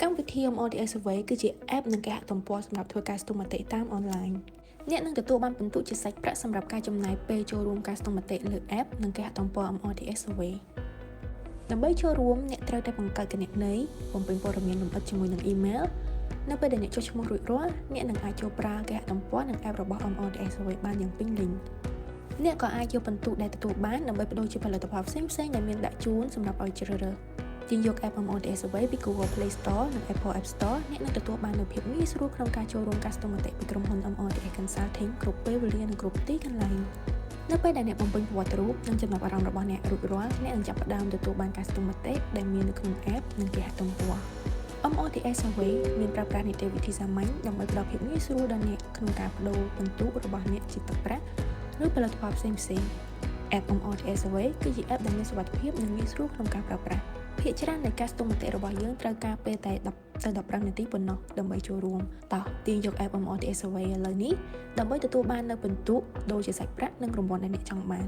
កម្មវិធី MODS Survey គឺជា app និងគេហទំព័រសម្រាប់ធ្វើការស្ទង់មតិតាមអនឡាញអ្នកនឹងទទួលបានពិន្ទុជាសាច់ប្រាក់សម្រាប់ការចំណាយពេលចូលរួមការស្ទង់មតិលើ app និងគេហទំព័រ MODS Survey ដើម្បីចូលរួមអ្នកត្រូវតែបង្កើតគណនីបំពេញព័ត៌មានលម្អិតជាមួយនឹង email នៅពេលដែលអ្នកចុះឈ្មោះរួចរាល់អ្នកនឹងអាចចូលប្រើគេហទំព័រនិង app របស់ MODS Survey បានយ៉ាងពេញលេញអ្នកក៏អាចយកពិន្ទុដែលទទួលបានដើម្បីបដូរជាផលិតផលផ្សេងៗដែលមានដាក់ជូនសម្រាប់ឲ្យជ្រើសរើសទាញយក app MODS Survey ពី Google Play Store និង Apple App Store អ្នកនឹងទទួលបាននូវភាពងាយស្រួលក្នុងការចូលរួមការស្ទង់មតិពីក្រុមហ៊ុន MODS Consulting គ្រប់ពេលវេលានិងគ្រប់ទីកន្លែងនៅពេលដែលអ្នកបំពេញប្រវត្តិរូបនិងចំណាប់អារម្មណ៍របស់អ្នករួចរាល់អ្នកនឹងចាប់ផ្ដើមទទួលបានការស្ទង់មតិដែលមាននៅក្នុង app និងគេហទំព័រ MODS Survey មានប្រើប្រាស់នីតិវិធីសាមញ្ញដើម្បីផ្ដល់ភាពងាយស្រួលដល់អ្នកក្នុងការបដូរពិន្ទុរបស់អ្នកជាទឹកប្រាក់ឬផលិតផលផ្សេងៗ App MODS Survey គឺជា app ដែលមានសុវត្ថិភាពនិងងាយស្រួលក្នុងការប្រើប្រាស់ភាគច្រើននៃការស្ទង់មតិរបស់យើងត្រូវការពេលតែ10ទៅ15នាទីប៉ុណ្ណោះដើម្បីចូលរួមតោះទាញយក app MODS Survey ឥឡូវនេះដើម្បីទទួលបាននូវពិន្ទុដូរជាសាច់ប្រាក់និងរង្វាន់ដែលអ្នកចង់បាន